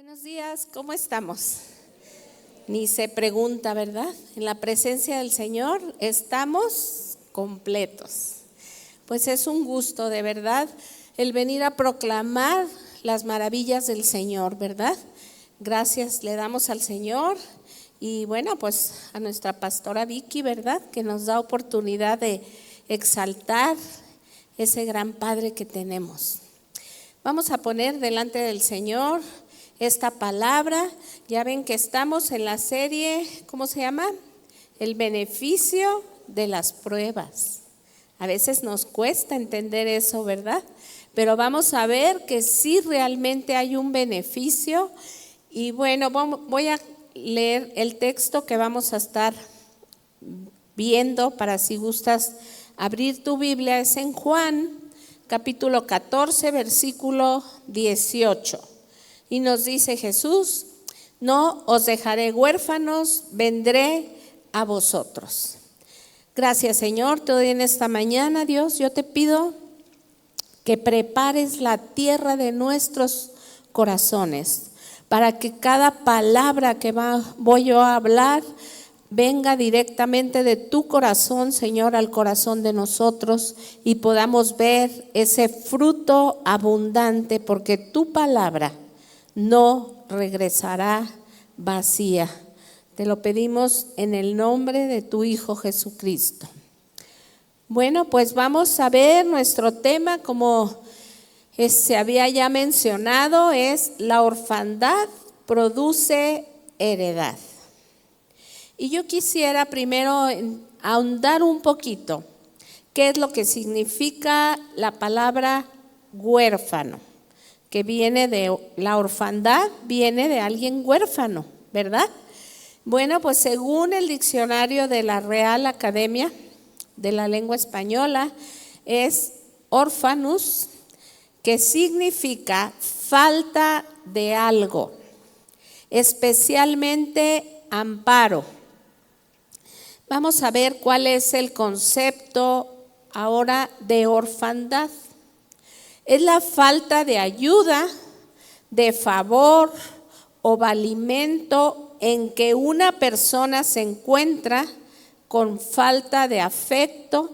Buenos días, ¿cómo estamos? Ni se pregunta, ¿verdad? En la presencia del Señor estamos completos. Pues es un gusto, de verdad, el venir a proclamar las maravillas del Señor, ¿verdad? Gracias le damos al Señor y bueno, pues a nuestra pastora Vicky, ¿verdad? Que nos da oportunidad de exaltar ese gran Padre que tenemos. Vamos a poner delante del Señor esta palabra. Ya ven que estamos en la serie, ¿cómo se llama? El beneficio de las pruebas. A veces nos cuesta entender eso, ¿verdad? Pero vamos a ver que sí realmente hay un beneficio. Y bueno, voy a leer el texto que vamos a estar viendo para si gustas abrir tu Biblia. Es en Juan, capítulo 14, versículo 18. Y nos dice Jesús: no os dejaré huérfanos, vendré a vosotros. Gracias, Señor, te doy en esta mañana, Dios. Yo te pido que prepares la tierra de nuestros corazones para que cada palabra que voy yo a hablar venga directamente de tu corazón, Señor, al corazón de nosotros y podamos ver ese fruto abundante, porque tu palabra no regresará vacía. Te lo pedimos en el nombre de tu Hijo Jesucristo. Bueno, pues vamos a ver nuestro tema, como se había ya mencionado, es la orfandad produce heredad. Y yo quisiera primero ahondar un poquito qué es lo que significa la palabra huérfano, que viene de la orfandad, viene de alguien huérfano, ¿verdad? Bueno, pues según el diccionario de la Real Academia de la Lengua Española, es orphanus, que significa falta de algo, especialmente amparo. Vamos a ver cuál es el concepto ahora de orfandad. Es la falta de ayuda, de favor o valimento en que una persona se encuentra con falta de afecto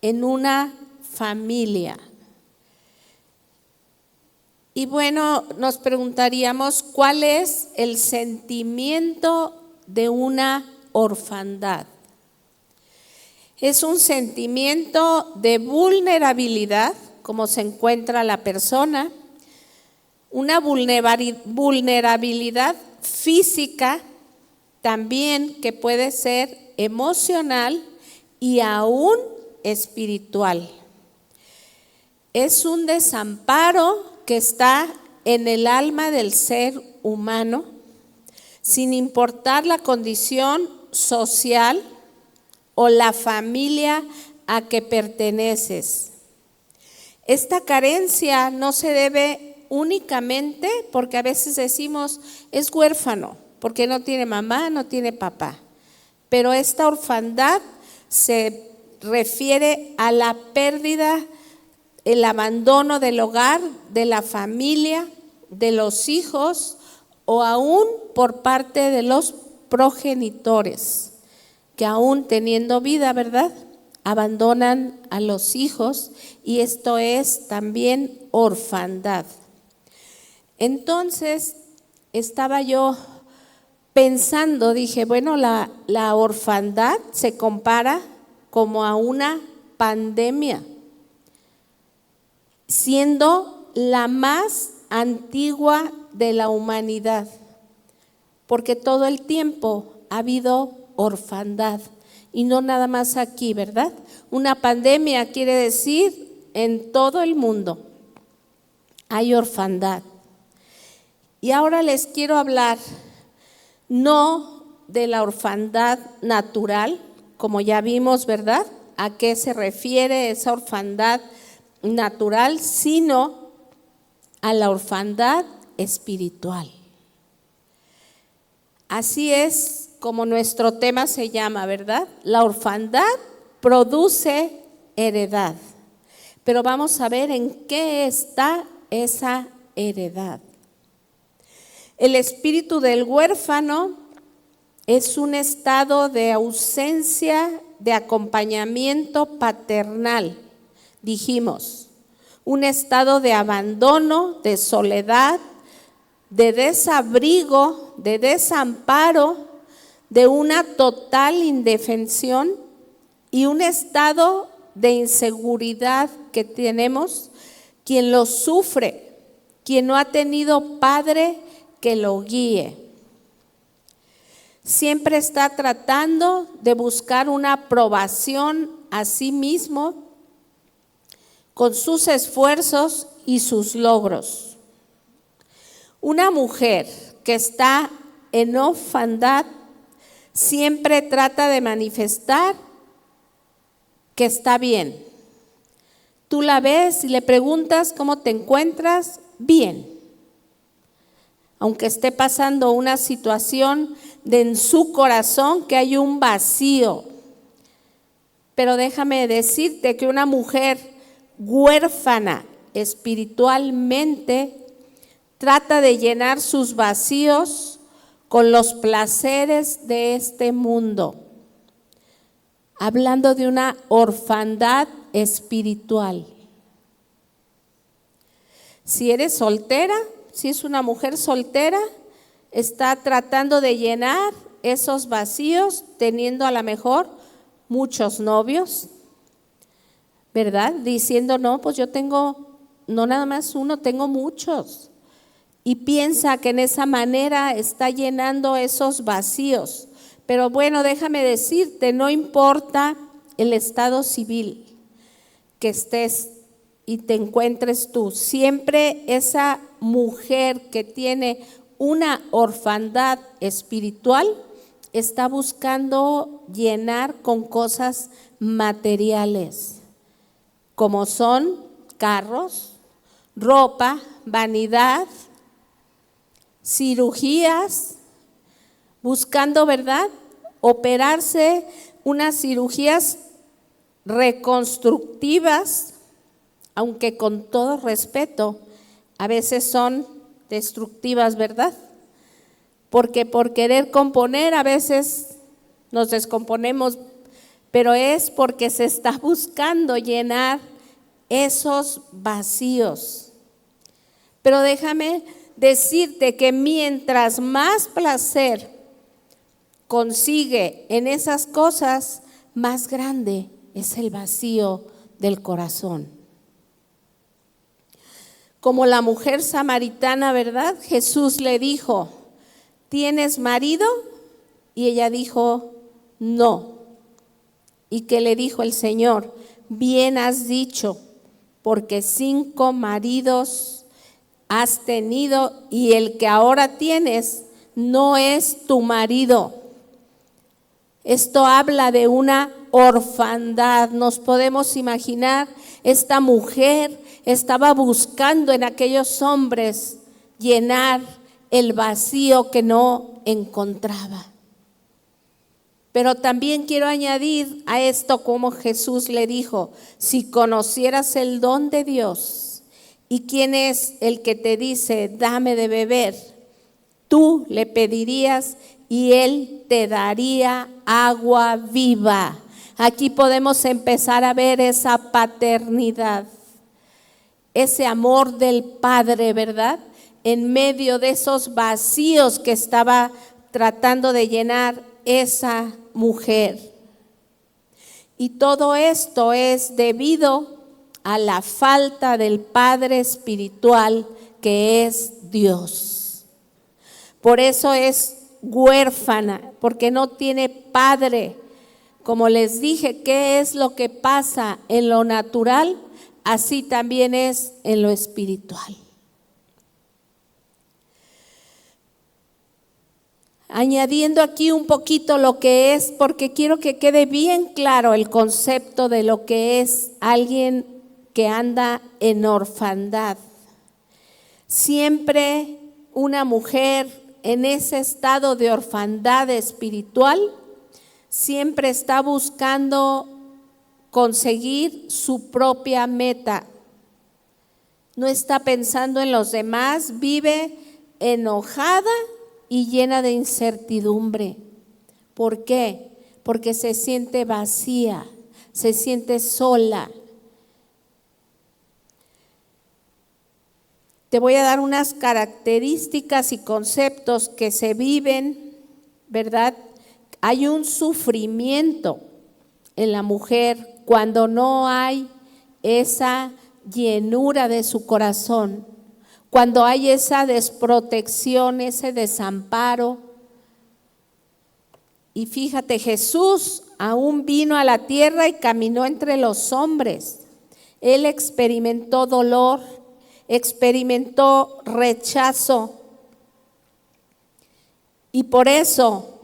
en una familia. Y bueno, nos preguntaríamos, ¿cuál es el sentimiento de una orfandad? Es un sentimiento de vulnerabilidad, como se encuentra la persona, una vulnerabilidad física también, que puede ser emocional y aún espiritual. Es un desamparo que está en el alma del ser humano, sin importar la condición social o la familia a que perteneces. Esta carencia no se debe únicamente porque a veces decimos es huérfano, porque no tiene mamá, no tiene papá. Pero esta orfandad se refiere a la pérdida, el abandono del hogar, de la familia, de los hijos o aún por parte de los progenitores, que aún teniendo vida, ¿verdad?, abandonan a los hijos, y esto es también orfandad. Entonces estaba yo pensando, dije, bueno, la orfandad se compara como a una pandemia, siendo la más antigua de la humanidad, porque todo el tiempo ha habido orfandad. Y no nada más aquí, ¿verdad? Una pandemia quiere decir en todo el mundo hay orfandad. Y ahora les quiero hablar no de la orfandad natural, como ya vimos, ¿verdad?, a qué se refiere esa orfandad natural, sino a la orfandad espiritual. Así es como nuestro tema se llama, ¿verdad? La orfandad produce heredad. Pero vamos a ver en qué está esa heredad. El espíritu del huérfano es un estado de ausencia de acompañamiento paternal, dijimos, un estado de abandono, de soledad, de desabrigo, de desamparo, de una total indefensión y un estado de inseguridad que tenemos quien lo sufre, quien no ha tenido padre que lo guíe. Siempre está tratando de buscar una aprobación a sí mismo con sus esfuerzos y sus logros. Una mujer que está en orfandad siempre trata de manifestar que está bien. Tú la ves y le preguntas cómo te encuentras, bien. Aunque esté pasando una situación en su corazón que hay un vacío. Pero déjame decirte que una mujer huérfana espiritualmente trata de llenar sus vacíos con los placeres de este mundo. Hablando de una orfandad espiritual. Si eres soltera, si es una mujer soltera, está tratando de llenar esos vacíos teniendo a lo mejor muchos novios, ¿verdad? Diciendo, no, pues yo tengo, no nada más uno, tengo muchos. Y piensa que en esa manera está llenando esos vacíos. Pero bueno, déjame decirte, no importa el estado civil que estés y te encuentres tú, siempre esa mujer que tiene una orfandad espiritual está buscando llenar con cosas materiales, como son carros, ropa, vanidad, cirugías, buscando, ¿verdad?, operarse unas cirugías reconstructivas, aunque con todo respeto, a veces son destructivas, ¿verdad? Porque por querer componer a veces nos descomponemos, pero es porque se está buscando llenar esos vacíos. Pero déjame decirte que mientras más placer consigue en esas cosas, más grande es el vacío del corazón. Como la mujer samaritana, ¿verdad? Jesús le dijo, ¿tienes marido? Y ella dijo, no. ¿Y qué le dijo el Señor? Bien has dicho, porque 5 maridos has tenido y el que ahora tienes no es tu marido. Esto habla de una orfandad. Nos podemos imaginar, esta mujer estaba buscando en aquellos hombres llenar el vacío que no encontraba. Pero también quiero añadir a esto como Jesús le dijo, si conocieras el don de Dios y quién es el que te dice, dame de beber, tú le pedirías y Él te daría agua viva. Aquí podemos empezar a ver esa paternidad, ese amor del Padre, ¿verdad? En medio de esos vacíos que estaba tratando de llenar esa mujer. Y todo esto es debido a la falta del Padre espiritual que es Dios. Por eso es huérfana, porque no tiene padre. Como les dije, ¿qué es lo que pasa en lo natural? Así también es en lo espiritual. Añadiendo aquí un poquito lo que es, porque quiero que quede bien claro el concepto de lo que es alguien que anda en orfandad. Siempre una mujer en ese estado de orfandad espiritual siempre está buscando conseguir su propia meta. No está pensando en los demás, vive enojada y llena de incertidumbre. ¿Por qué? Porque se siente vacía, se siente sola. Te voy a dar unas características y conceptos que se viven, ¿verdad? Hay un sufrimiento en la mujer cuando no hay esa llenura de su corazón, cuando hay esa desprotección, ese desamparo. Y fíjate, Jesús aún vino a la tierra y caminó entre los hombres. Él experimentó dolor, experimentó rechazo, y por eso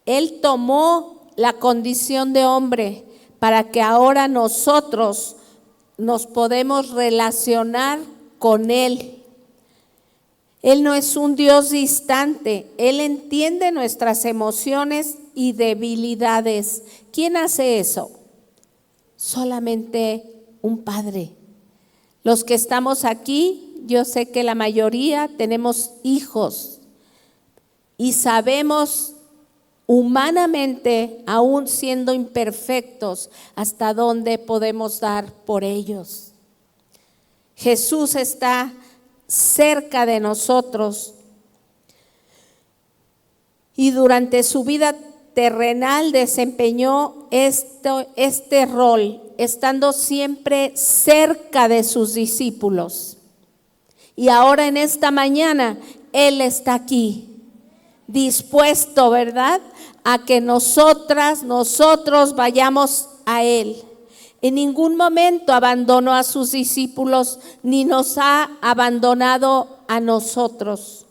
Él tomó la condición de hombre para que ahora nosotros nos podemos relacionar con Él. Él no es un Dios distante, Él entiende nuestras emociones y debilidades. ¿Quién hace eso? Solamente un padre. Los que estamos aquí, yo sé que la mayoría tenemos hijos y sabemos humanamente, aún siendo imperfectos, hasta dónde podemos dar por ellos. Jesús está cerca de nosotros y durante su vida terrenal desempeñó este rol, estando siempre cerca de sus discípulos. Y ahora en esta mañana Él está aquí, dispuesto, ¿verdad?, a que nosotros vayamos a Él. En ningún momento abandonó a sus discípulos, ni nos ha abandonado a nosotros.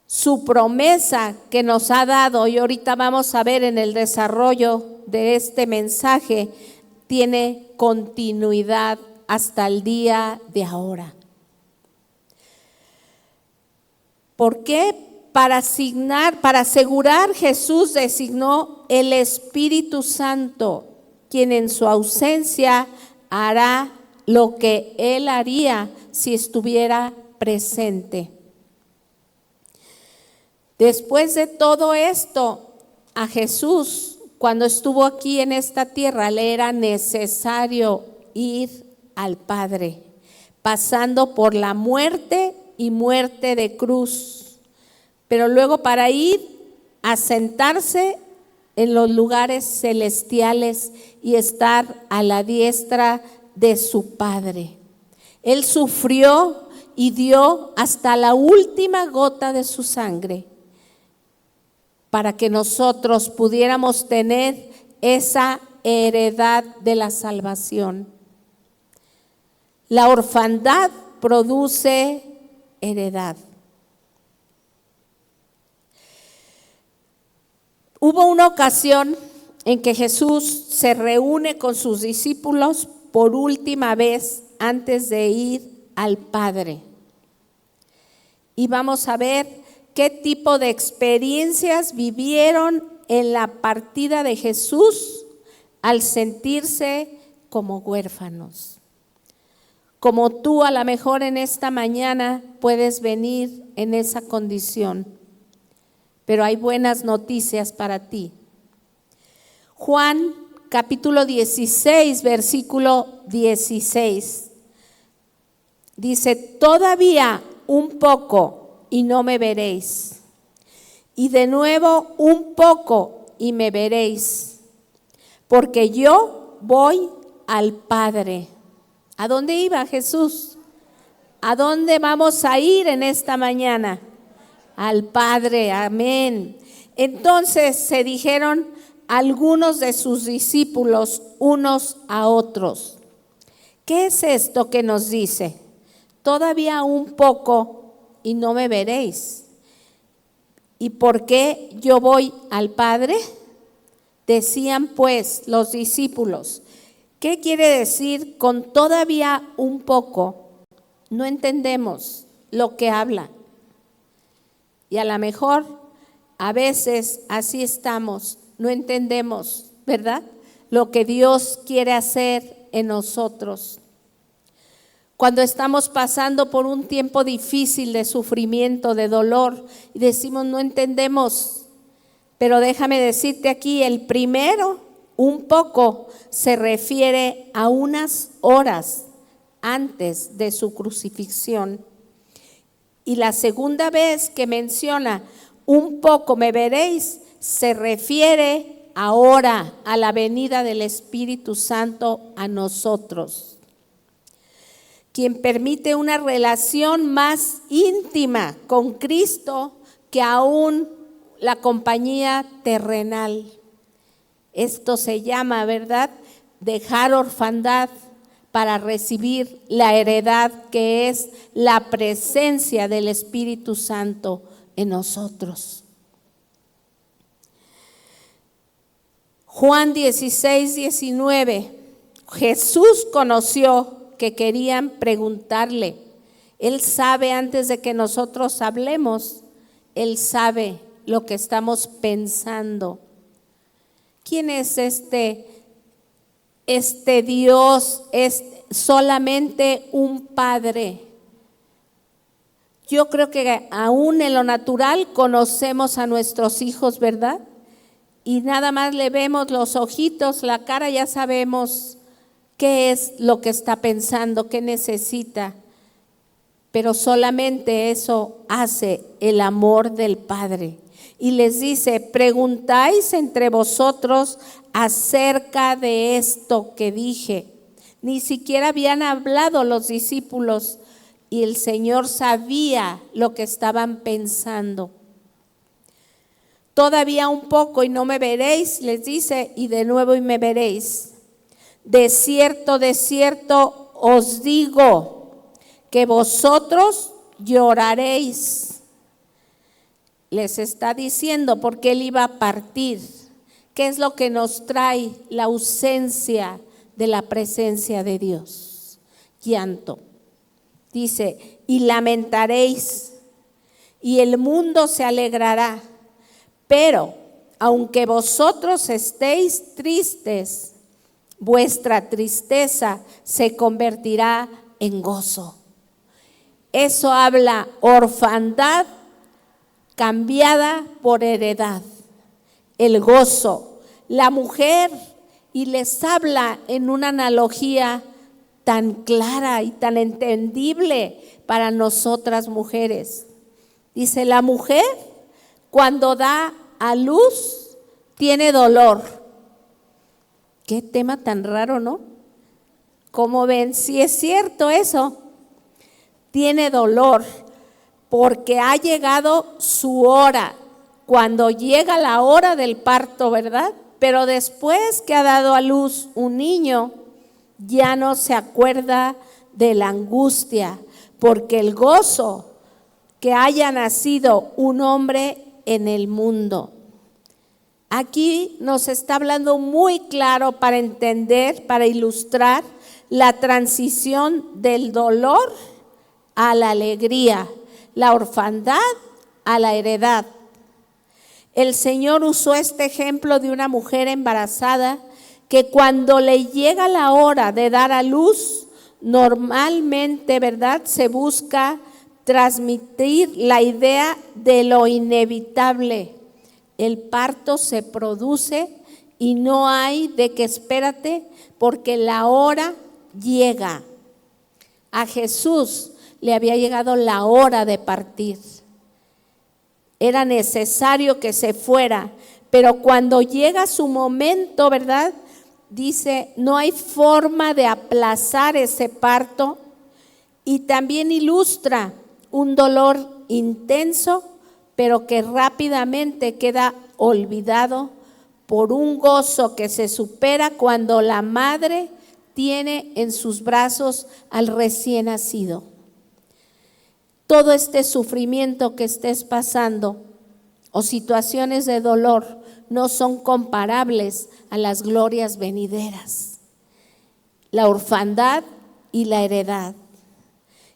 Su promesa que nos ha dado, y ahorita vamos a ver en el desarrollo de este mensaje, tiene continuidad hasta el día de ahora. ¿Por qué? Para asegurar, Jesús designó el Espíritu Santo, quien en su ausencia hará lo que Él haría si estuviera presente. Después de todo esto, a Jesús, cuando estuvo aquí en esta tierra, le era necesario ir al Padre, pasando por la muerte y muerte de cruz, pero luego para ir a sentarse en los lugares celestiales y estar a la diestra de su Padre. Él sufrió y dio hasta la última gota de su sangre para que nosotros pudiéramos tener esa heredad de la salvación. La orfandad produce heredad. Hubo una ocasión en que Jesús se reúne con sus discípulos por última vez antes de ir al Padre. Y vamos a ver qué tipo de experiencias vivieron en la partida de Jesús al sentirse como huérfanos. Como tú a lo mejor en esta mañana puedes venir en esa condición, pero hay buenas noticias para ti. Juan capítulo 16, versículo 16. Dice, todavía un poco y no me veréis. Y de nuevo un poco y me veréis. Porque yo voy al Padre. ¿A dónde iba Jesús? ¿A dónde vamos a ir en esta mañana? Al Padre, amén. Entonces se dijeron algunos de sus discípulos unos a otros, ¿qué es esto que nos dice? Todavía un poco y no me veréis. ¿Y por qué yo voy al Padre? Decían pues los discípulos. ¿Qué quiere decir con todavía un poco? No entendemos lo que habla. Y a lo mejor a veces así estamos, no entendemos, ¿verdad?, lo que Dios quiere hacer en nosotros. Cuando estamos pasando por un tiempo difícil de sufrimiento, de dolor, y decimos no entendemos, pero déjame decirte aquí, el primero, un poco, se refiere a unas horas antes de su crucifixión. Y la segunda vez que menciona un poco me veréis, se refiere ahora a la venida del Espíritu Santo a nosotros, quien permite una relación más íntima con Cristo que aún la compañía terrenal. Esto se llama, ¿verdad?, dejar orfandad para recibir la heredad que es la presencia del Espíritu Santo en nosotros. Juan 16, 19, Jesús conoció que querían preguntarle. Él sabe antes de que nosotros hablemos, Él sabe lo que estamos pensando. ¿Quién es este Dios? Es solamente un padre. Yo creo que aún en lo natural conocemos a nuestros hijos, ¿verdad? Y nada más le vemos los ojitos, la cara, ya sabemos qué es lo que está pensando, qué necesita. Pero solamente eso hace el amor del Padre. Y les dice, preguntáis entre vosotros acerca de esto que dije. Ni siquiera habían hablado los discípulos y el Señor sabía lo que estaban pensando. Todavía un poco y no me veréis, les dice, y de nuevo y me veréis. De cierto os digo que vosotros lloraréis. Les está diciendo porque Él iba a partir. ¿Qué es lo que nos trae la ausencia de la presencia de Dios? Llanto. Dice, y lamentaréis, y el mundo se alegrará. Pero, aunque vosotros estéis tristes, vuestra tristeza se convertirá en gozo. Eso habla orfandad cambiada por heredad. El gozo, la mujer, y les habla en una analogía tan clara y tan entendible para nosotras mujeres. Dice, la mujer cuando da a luz tiene dolor. Qué tema tan raro, ¿no? ¿Cómo ven? Sí es cierto eso. Tiene dolor porque ha llegado su hora. Cuando llega la hora del parto, ¿verdad? Pero después que ha dado a luz un niño, ya no se acuerda de la angustia, porque el gozo que haya nacido un hombre en el mundo. Aquí nos está hablando muy claro para entender, para ilustrar la transición del dolor a la alegría, la orfandad a la heredad. El Señor usó este ejemplo de una mujer embarazada que cuando le llega la hora de dar a luz, normalmente, ¿verdad?, se busca transmitir la idea de lo inevitable. El parto se produce y no hay de que espérate porque la hora llega. A Jesús le había llegado la hora de partir. Era necesario que se fuera, pero cuando llega su momento, ¿verdad?, dice, no hay forma de aplazar ese parto, y también ilustra un dolor intenso, pero que rápidamente queda olvidado por un gozo que se supera cuando la madre tiene en sus brazos al recién nacido. Todo este sufrimiento que estés pasando o situaciones de dolor no son comparables a las glorias venideras, la orfandad y la heredad.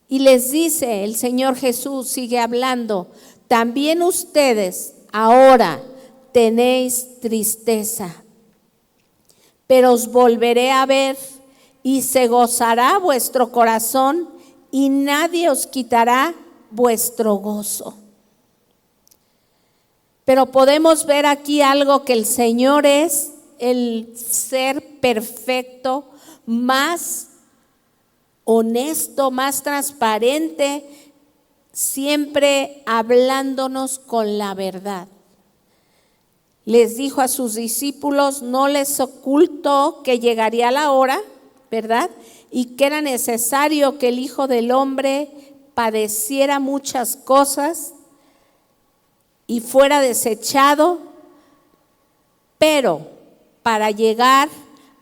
Y les dice el Señor Jesús, sigue hablando, también ustedes ahora tenéis tristeza, pero os volveré a ver y se gozará vuestro corazón y nadie os quitará vuestro gozo. Pero podemos ver aquí algo, que el Señor es el ser perfecto, más honesto, más transparente, siempre hablándonos con la verdad. Les dijo a sus discípulos, no les ocultó que llegaría la hora, ¿verdad? Y que era necesario que el Hijo del Hombre padeciera muchas cosas y fuera desechado, pero para llegar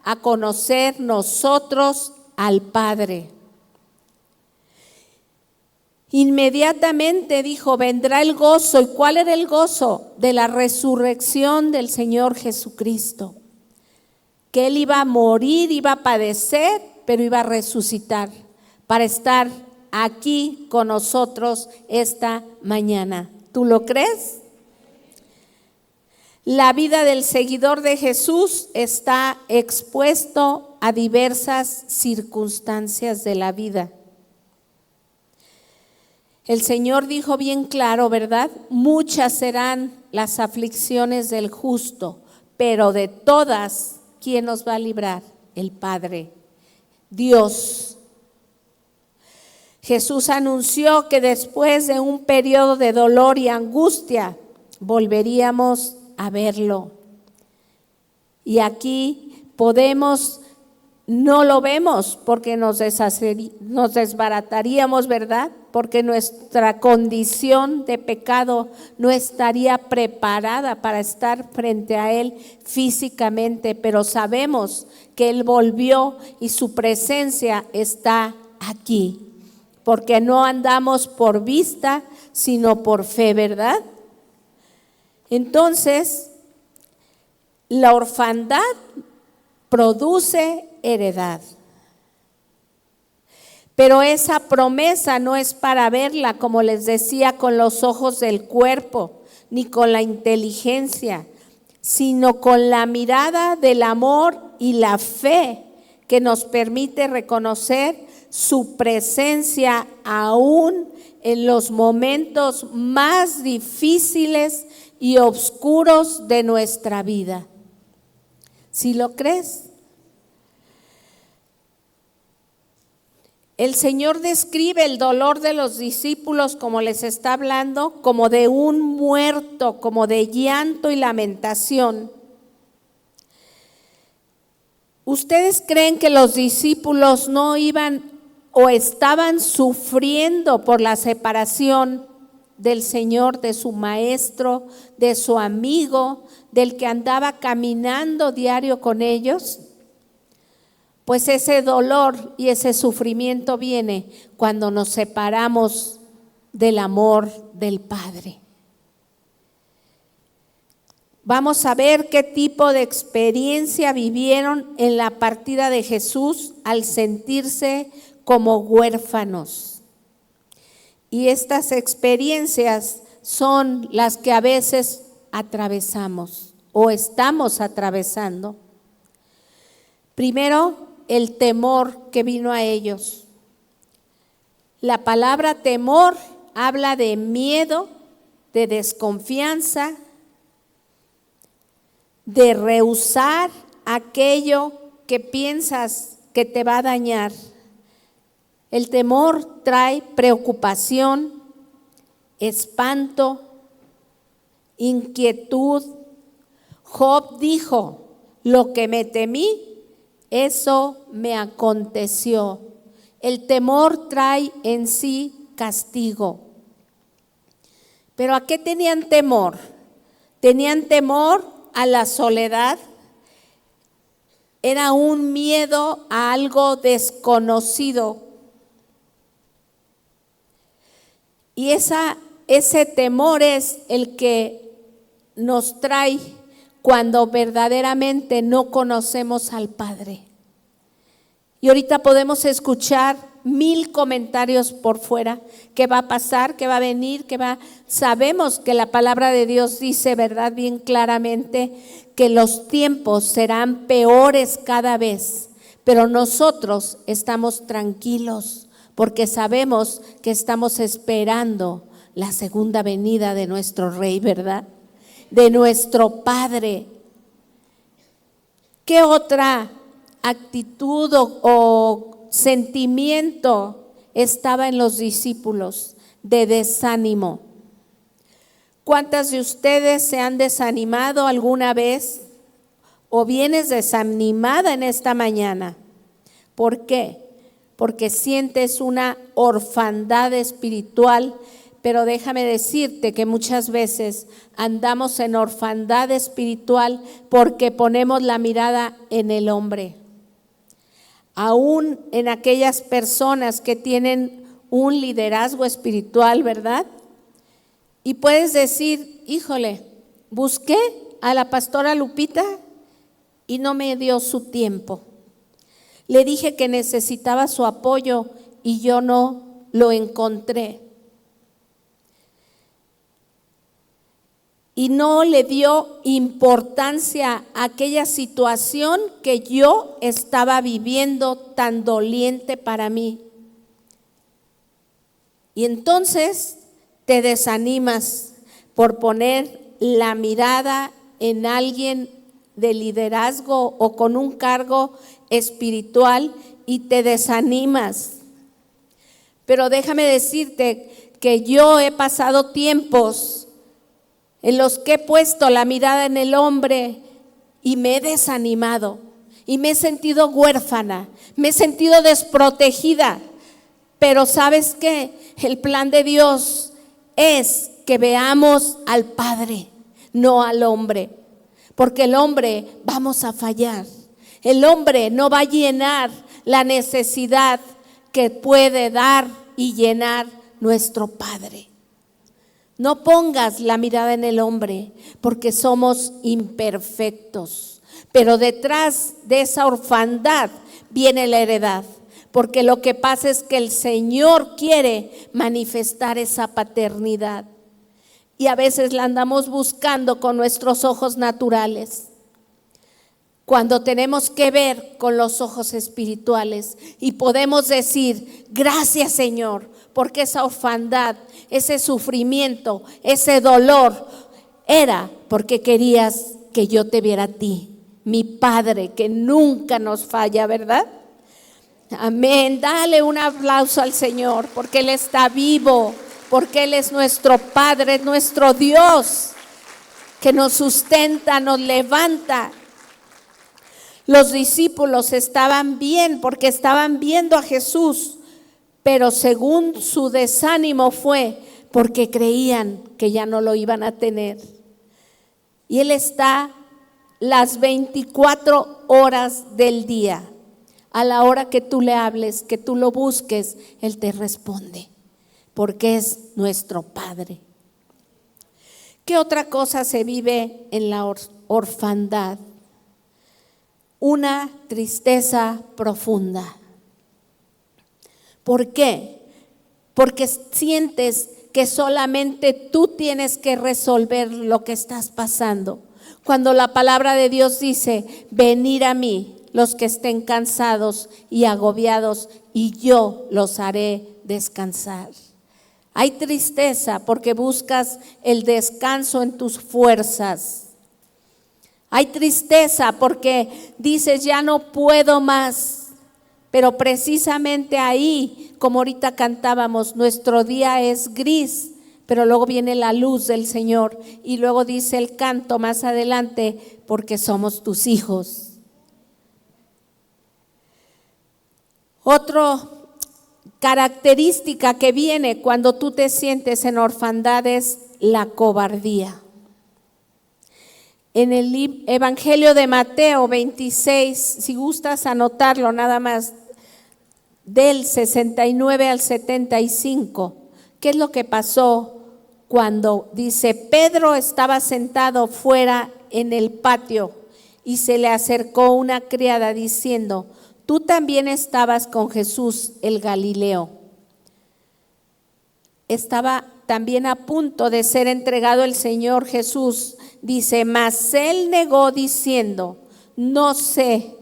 a conocer nosotros al Padre. Inmediatamente dijo, vendrá el gozo. ¿Y cuál era el gozo? De la resurrección del Señor Jesucristo. Que Él iba a morir, iba a padecer, pero iba a resucitar para estar aquí con nosotros esta mañana. ¿Tú lo crees? La vida del seguidor de Jesús está expuesto a diversas circunstancias de la vida. El Señor dijo bien claro, ¿verdad? Muchas serán las aflicciones del justo, pero de todas, ¿quién nos va a librar? El Padre, Dios. Jesús anunció que después de un periodo de dolor y angustia, volveríamos a verlo. Y aquí no lo vemos porque nos desbarataríamos, ¿verdad? Porque nuestra condición de pecado no estaría preparada para estar frente a Él físicamente, pero sabemos que Él volvió y su presencia está aquí, porque no andamos por vista, sino por fe, ¿verdad? Entonces, la orfandad produce heredad. Pero esa promesa no es para verla, como les decía, con los ojos del cuerpo, ni con la inteligencia, sino con la mirada del amor y la fe que nos permite reconocer su presencia aún en los momentos más difíciles y oscuros de nuestra vida. ¿Sí lo crees? El Señor describe el dolor de los discípulos, como les está hablando, como de un muerto, como de llanto y lamentación. ¿Ustedes creen que los discípulos no iban o estaban sufriendo por la separación del Señor, de su maestro, de su amigo, del que andaba caminando diario con ellos? Pues ese dolor y ese sufrimiento viene cuando nos separamos del amor del Padre. Vamos a ver qué tipo de experiencia vivieron en la partida de Jesús al sentirse como huérfanos. Y estas experiencias son las que a veces atravesamos o estamos atravesando. Primero, el temor que vino a ellos. La palabra temor habla de miedo, de desconfianza, de rehusar aquello que piensas que te va a dañar. El temor trae preocupación, espanto, inquietud. Job dijo, lo que me temí, eso me aconteció. El temor trae en sí castigo. ¿Pero a qué tenían temor? Tenían temor a la soledad. Era un miedo a algo desconocido. Y ese temor es el que nos trae cuando verdaderamente no conocemos al Padre. Y ahorita podemos escuchar 1000 comentarios por fuera, qué va a pasar, qué va a venir, Sabemos que la palabra de Dios dice, ¿verdad? Bien claramente, que los tiempos serán peores cada vez, pero nosotros estamos tranquilos porque sabemos que estamos esperando la segunda venida de nuestro Rey, ¿verdad? De nuestro Padre. ¿Qué otra actitud o sentimiento estaba en los discípulos? De desánimo. ¿Cuántas de ustedes se han desanimado alguna vez? ¿O vienes desanimada en esta mañana? ¿Por qué? Porque sientes una orfandad espiritual, pero déjame decirte que muchas veces andamos en orfandad espiritual porque ponemos la mirada en el hombre. Aún en aquellas personas que tienen un liderazgo espiritual, ¿verdad? Y puedes decir, híjole, busqué a la pastora Lupita y no me dio su tiempo. Le dije que necesitaba su apoyo y yo no lo encontré. Y no le dio importancia a aquella situación que yo estaba viviendo tan doliente para mí. Y entonces te desanimas por poner la mirada en alguien de liderazgo o con un cargo espiritual y te desanimas. Pero déjame decirte que yo he pasado tiempos en los que he puesto la mirada en el hombre y me he desanimado y me he sentido huérfana, me he sentido desprotegida. Pero ¿sabes qué? El plan de Dios es que veamos al Padre, no al hombre, porque el hombre vamos a fallar. El hombre no va a llenar la necesidad que puede dar y llenar nuestro Padre. No pongas la mirada en el hombre, porque somos imperfectos. Pero detrás de esa orfandad viene la heredad, porque lo que pasa es que el Señor quiere manifestar esa paternidad. Y a veces la andamos buscando con nuestros ojos naturales, cuando tenemos que ver con los ojos espirituales y podemos decir, gracias Señor, porque esa orfandad, ese sufrimiento, ese dolor, era porque querías que yo te viera a ti, mi Padre, que nunca nos falla, ¿verdad? Amén, dale un aplauso al Señor, porque Él está vivo, porque Él es nuestro Padre, es nuestro Dios, que nos sustenta, nos levanta. Los discípulos estaban bien porque estaban viendo a Jesús, pero según su desánimo fue porque creían que ya no lo iban a tener. Y Él está las 24 horas del día. A la hora que tú le hables, que tú lo busques, Él te responde, porque es nuestro Padre. ¿Qué otra cosa se vive en la orfandad? Una tristeza profunda. ¿Por qué? Porque sientes que solamente tú tienes que resolver lo que estás pasando. Cuando la palabra de Dios dice, venid a mí los que estén cansados y agobiados, y yo los haré descansar. Hay tristeza porque buscas el descanso en tus fuerzas. Hay tristeza porque dices, ya no puedo más. Pero precisamente ahí, como ahorita cantábamos, nuestro día es gris, pero luego viene la luz del Señor. Y luego dice el canto más adelante, porque somos tus hijos. Otra característica que viene cuando tú te sientes en orfandad es la cobardía. En el Evangelio de Mateo 26, si gustas anotarlo nada más, del 69 al 75, ¿qué es lo que pasó cuando dice, Pedro estaba sentado fuera en el patio y se le acercó una criada diciendo, tú también estabas con Jesús el Galileo? Estaba también a punto de ser entregado el Señor Jesús. Dice, mas él negó diciendo, no sé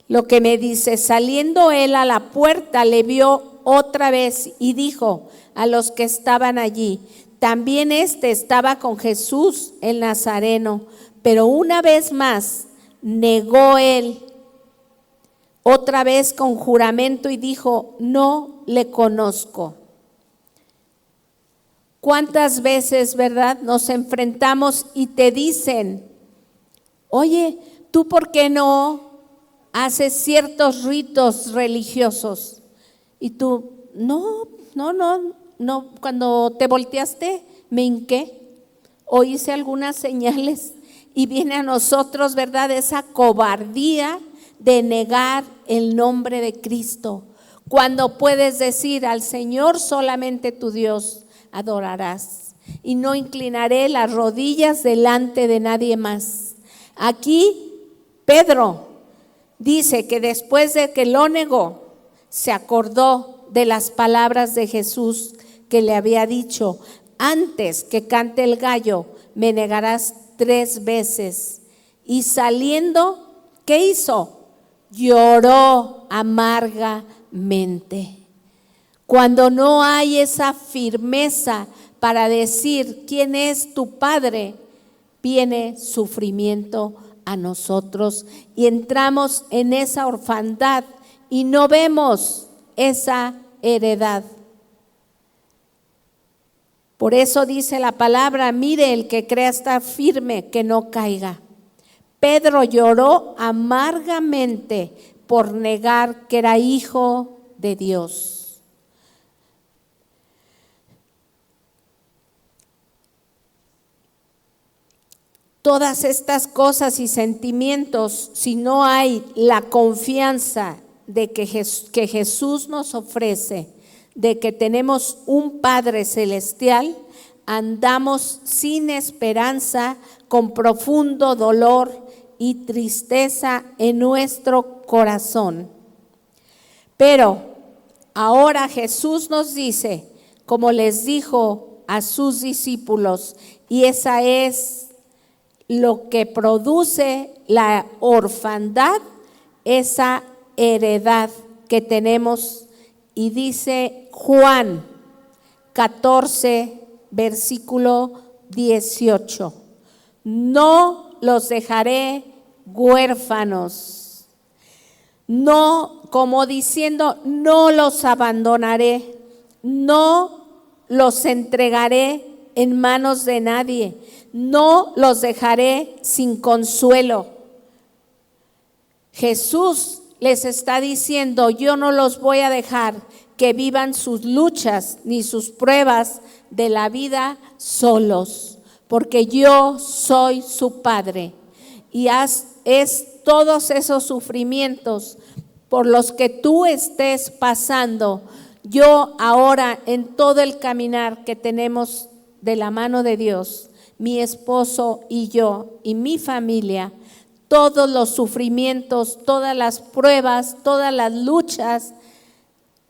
lo que me dice. Saliendo él a la puerta, le vio otra vez y dijo a los que estaban allí: también estaba con Jesús el Nazareno. Pero una vez más negó él, otra vez con juramento, y dijo: no le conozco. ¿Cuántas veces, verdad, nos enfrentamos y te dicen: oye, ¿tú por qué no haces ciertos ritos religiosos? Y tú, no, cuando te volteaste me hinqué o hice algunas señales, y viene a nosotros, verdad, esa cobardía de negar el nombre de Cristo, cuando puedes decir: al Señor solamente tu Dios adorarás, y no inclinaré las rodillas delante de nadie más. Aquí Pedro dice que después de que lo negó, se acordó de las palabras de Jesús que le había dicho: antes que cante el gallo, me negarás 3 veces. Y saliendo, ¿qué hizo? Lloró amargamente. Cuando no hay esa firmeza para decir quién es tu Padre, viene sufrimiento a nosotros y entramos en esa orfandad y no vemos esa heredad. Por eso dice la palabra: mire, el que crea está firme, que no caiga. Pedro lloró amargamente por negar que era hijo de Dios. Todas estas cosas y sentimientos, si no hay la confianza de que Jesús nos ofrece, de que tenemos un Padre celestial, andamos sin esperanza, con profundo dolor y tristeza en nuestro corazón. Pero ahora Jesús nos dice, como les dijo a sus discípulos, y esa es lo que produce la orfandad, esa heredad que tenemos. Y dice Juan 14, versículo 18: no los dejaré huérfanos. No, como diciendo, no los abandonaré, no los entregaré en manos de nadie, no los dejaré sin consuelo. Jesús les está diciendo: yo no los voy a dejar que vivan sus luchas ni sus pruebas de la vida solos, porque yo soy su Padre. Y es todos esos sufrimientos por los que tú estés pasando. Yo ahora, en todo el caminar que tenemos de la mano de Dios, mi esposo y yo y mi familia, todos los sufrimientos, todas las pruebas, todas las luchas,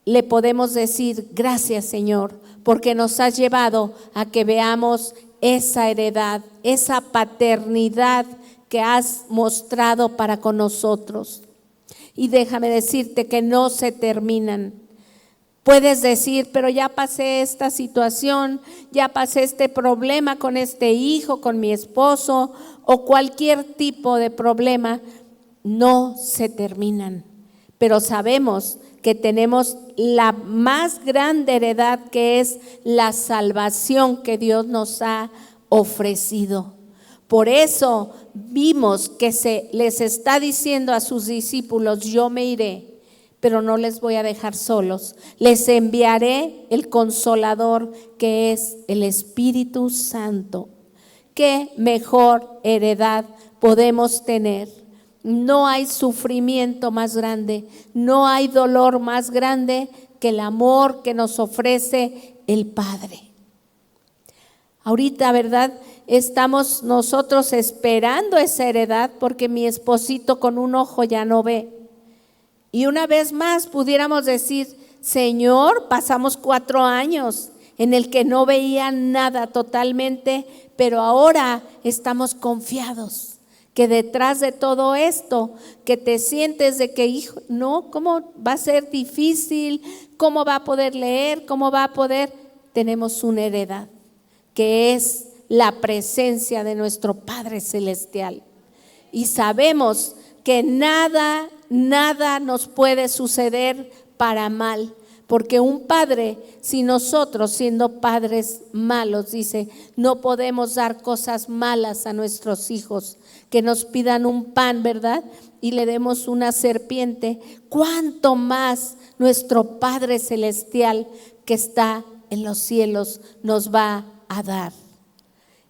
le podemos decir: gracias, Señor, porque nos has llevado a que veamos esa heredad, esa paternidad que has mostrado para con nosotros. Y déjame decirte que no se terminan. Puedes decir: pero ya pasé esta situación, ya pasé este problema con este hijo, con mi esposo, o cualquier tipo de problema. No se terminan, pero sabemos que tenemos la más grande heredad, que es la salvación que Dios nos ha ofrecido. Por eso vimos que se les está diciendo a sus discípulos: yo me iré, pero no les voy a dejar solos. Les enviaré el Consolador, que es el Espíritu Santo. ¿Qué mejor heredad podemos tener? No hay sufrimiento más grande, no hay dolor más grande que el amor que nos ofrece el Padre. Ahorita, ¿verdad? Estamos nosotros esperando esa heredad, porque mi esposito con un ojo ya no ve. Y una vez más pudiéramos decir: Señor, pasamos 4 años en el que no veía nada totalmente, pero ahora estamos confiados que detrás de todo esto, que te sientes de que, hijo, no, ¿cómo va a ser difícil? ¿Cómo va a poder leer? ¿Cómo va a poder? Tenemos una heredad, que es la presencia de nuestro Padre Celestial. Y sabemos que nada nos puede suceder para mal. Porque un padre, si nosotros siendo padres malos, dice, no podemos dar cosas malas a nuestros hijos, que nos pidan un pan, ¿verdad? Y le demos una serpiente, ¿cuánto más nuestro Padre Celestial que está en los cielos nos va a dar?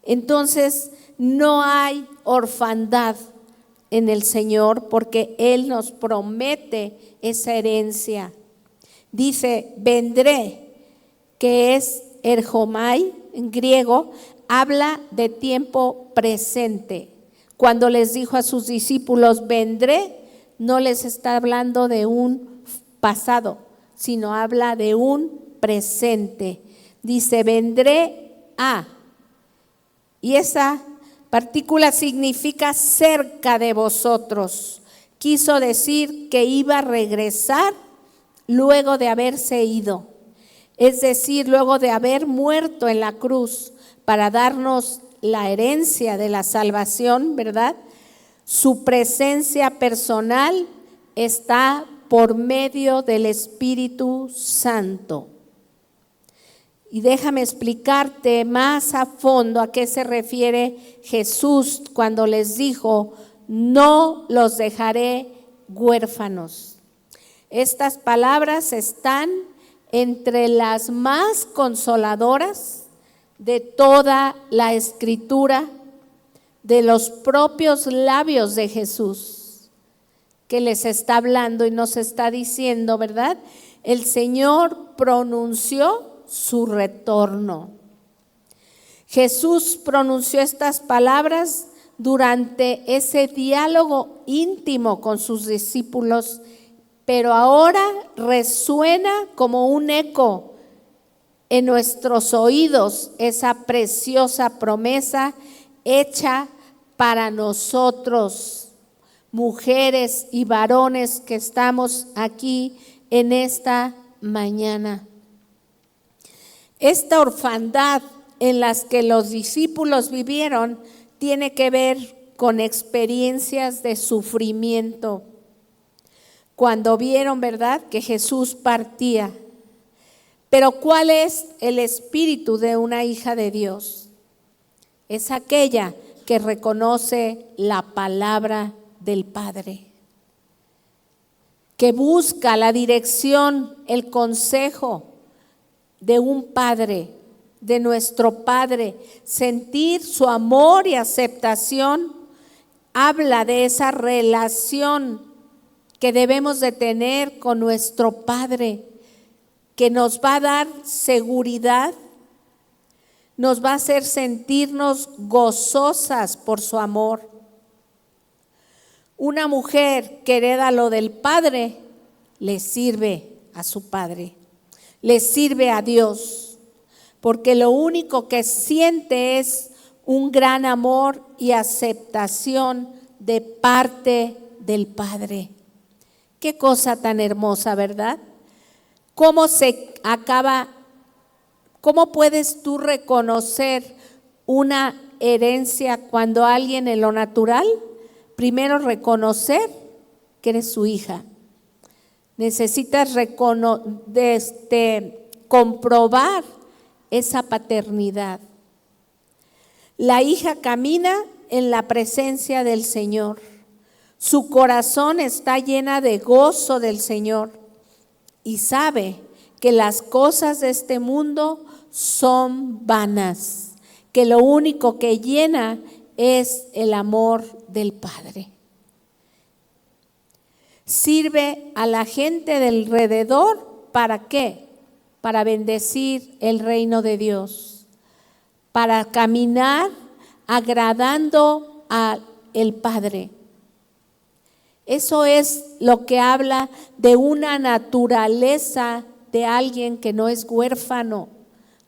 Entonces, no hay orfandad en el Señor porque Él nos promete esa herencia. Dice, vendré, que es erjomai en griego, habla de tiempo presente. Cuando les dijo a sus discípulos, vendré, no les está hablando de un pasado, sino habla de un presente. Dice, vendré a, y esa partícula significa cerca de vosotros. Quiso decir que iba a regresar luego de haberse ido, es decir, luego de haber muerto en la cruz para darnos la herencia de la salvación, ¿verdad? Su presencia personal está por medio del Espíritu Santo. Y déjame explicarte más a fondo a qué se refiere Jesús cuando les dijo, no los dejaré huérfanos. Estas palabras están entre las más consoladoras de toda la Escritura, de los propios labios de Jesús, que les está hablando y nos está diciendo, ¿verdad? El Señor pronunció su retorno. Jesús pronunció estas palabras durante ese diálogo íntimo con sus discípulos, pero ahora resuena como un eco en nuestros oídos esa preciosa promesa hecha para nosotros, mujeres y varones que estamos aquí en esta mañana. Esta orfandad en las que los discípulos vivieron tiene que ver con experiencias de sufrimiento. Cuando vieron, ¿verdad?, que Jesús partía. Pero ¿cuál es el espíritu de una hija de Dios? Es aquella que reconoce la palabra del Padre, que busca la dirección, el consejo de un Padre, de nuestro Padre, sentir su amor y aceptación. Habla de esa relación que debemos de tener con nuestro Padre, que nos va a dar seguridad, nos va a hacer sentirnos gozosas por su amor. Una mujer que hereda lo del Padre, le sirve a su Padre, le sirve a Dios, porque lo único que siente es un gran amor y aceptación de parte del Padre. Qué cosa tan hermosa, ¿verdad? ¿Cómo puedes tú reconocer una herencia cuando alguien en lo natural? Primero reconocer que eres su hija. Necesitas comprobar esa paternidad. La hija camina en la presencia del Señor. Su corazón está llena de gozo del Señor y sabe que las cosas de este mundo son vanas, que lo único que llena es el amor del Padre. Sirve a la gente del alrededor, ¿para qué? Para bendecir el reino de Dios, para caminar agradando al Padre. Eso es lo que habla de una naturaleza de alguien que no es huérfano,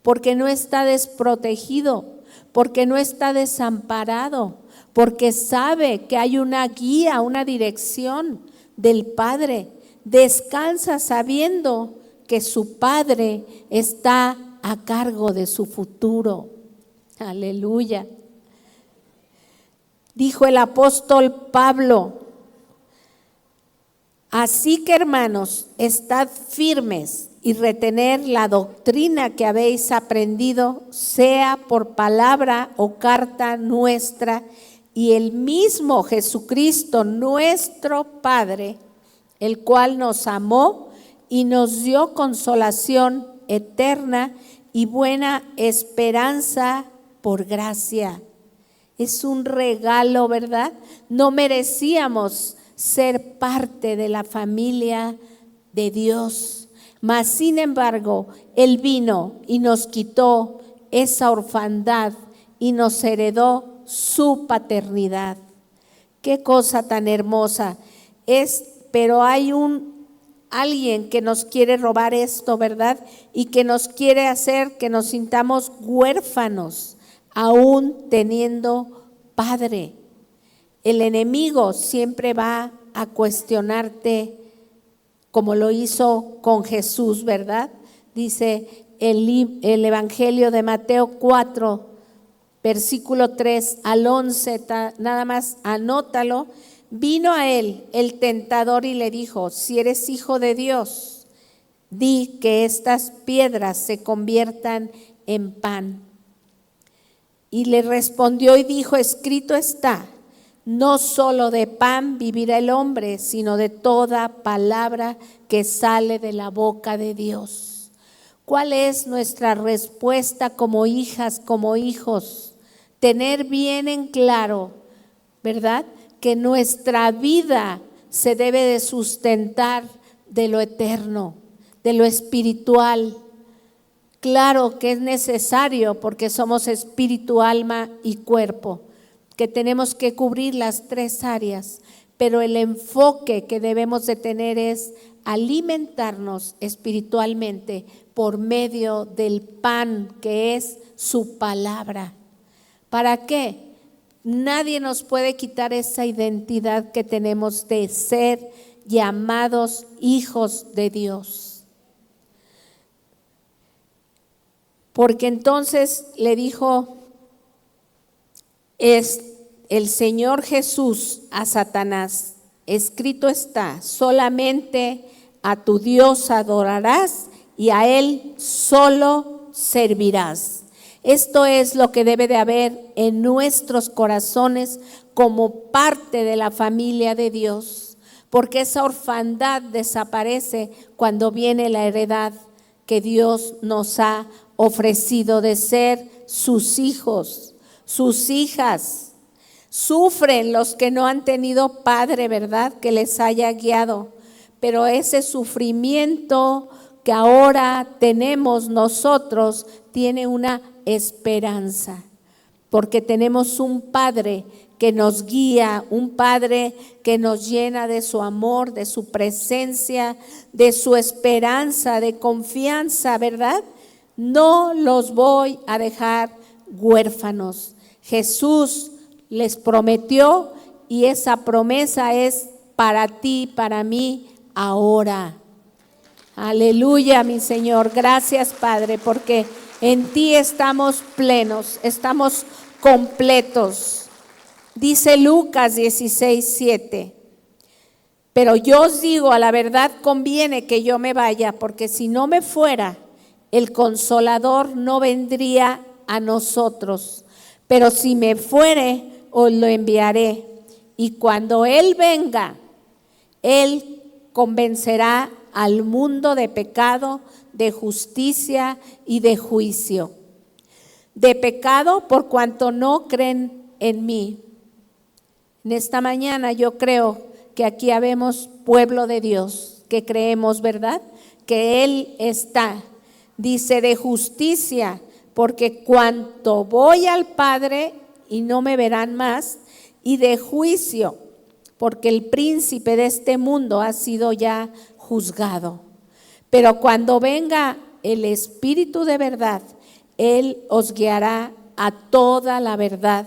porque no está desprotegido, porque no está desamparado, porque sabe que hay una guía, una dirección del Padre. Descansa sabiendo que su Padre está a cargo de su futuro. Aleluya. Dijo el apóstol Pablo: así que, hermanos, estad firmes y retener la doctrina que habéis aprendido, sea por palabra o carta nuestra, y el mismo Jesucristo, nuestro Padre, el cual nos amó y nos dio consolación eterna y buena esperanza por gracia. Es un regalo, ¿verdad? No merecíamos ser parte de la familia de Dios, mas sin embargo, Él vino y nos quitó esa orfandad y nos heredó su paternidad. Qué cosa tan hermosa es, pero hay alguien que nos quiere robar esto, ¿verdad? Y que nos quiere hacer que nos sintamos huérfanos, aún teniendo padre. El enemigo siempre va a cuestionarte, como lo hizo con Jesús, ¿verdad? Dice el Evangelio de Mateo 4, versículo 3 al 11, nada más anótalo. Vino a él el tentador y le dijo: si eres hijo de Dios, di que estas piedras se conviertan en pan. Y le respondió y dijo: escrito está, no solo de pan vivirá el hombre, sino de toda palabra que sale de la boca de Dios. ¿Cuál es nuestra respuesta como hijas, como hijos? Tener bien en claro, ¿verdad?, que nuestra vida se debe de sustentar de lo eterno, de lo espiritual. Claro que es necesario, porque somos espíritu, alma y cuerpo, que tenemos que cubrir las tres áreas, pero el enfoque que debemos de tener es alimentarnos espiritualmente por medio del pan que es su palabra. ¿Para qué? Nadie nos puede quitar esa identidad que tenemos de ser llamados hijos de Dios. Porque entonces le dijo el Señor Jesús a Satanás: escrito está, solamente a tu Dios adorarás y a Él solo servirás. Esto es lo que debe de haber en nuestros corazones como parte de la familia de Dios, porque esa orfandad desaparece cuando viene la heredad que Dios nos ha ofrecido de ser sus hijos, sus hijas. Sufren los que no han tenido padre, ¿verdad?, que les haya guiado, pero ese sufrimiento que ahora tenemos nosotros tiene una esperanza, porque tenemos un Padre que nos guía, un Padre que nos llena de su amor, de su presencia, de su esperanza, de confianza, ¿verdad? No los voy a dejar huérfanos. Jesús les prometió, y esa promesa es para ti, para mí, ahora. Aleluya, mi Señor. Gracias, Padre, porque en ti estamos plenos, estamos completos. Dice Lucas 16:7: pero yo os digo, a la verdad conviene que yo me vaya, porque si no me fuera, el Consolador no vendría a nosotros. Pero si me fuere, os lo enviaré. Y cuando Él venga, Él convencerá al mundo de pecado, de justicia y de juicio. De pecado, por cuanto no creen en mí. En esta mañana yo creo que aquí habemos pueblo de Dios, que creemos, ¿verdad?, que Él está. Dice de justicia, porque cuanto voy al Padre y no me verán más, y de juicio, porque el príncipe de este mundo ha sido ya juzgado. Pero cuando venga el Espíritu de verdad, Él os guiará a toda la verdad,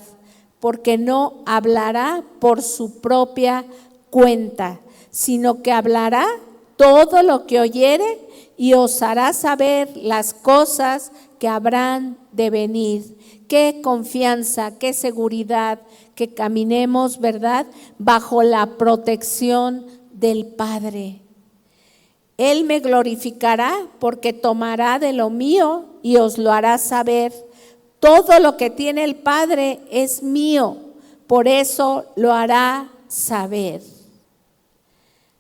porque no hablará por su propia cuenta, sino que hablará todo lo que oyere y os hará saber las cosas que habrán de venir. Qué confianza, qué seguridad que caminemos, ¿verdad?, bajo la protección del Padre. Él me glorificará porque tomará de lo mío y os lo hará saber. Todo lo que tiene el Padre es mío, por eso lo hará saber.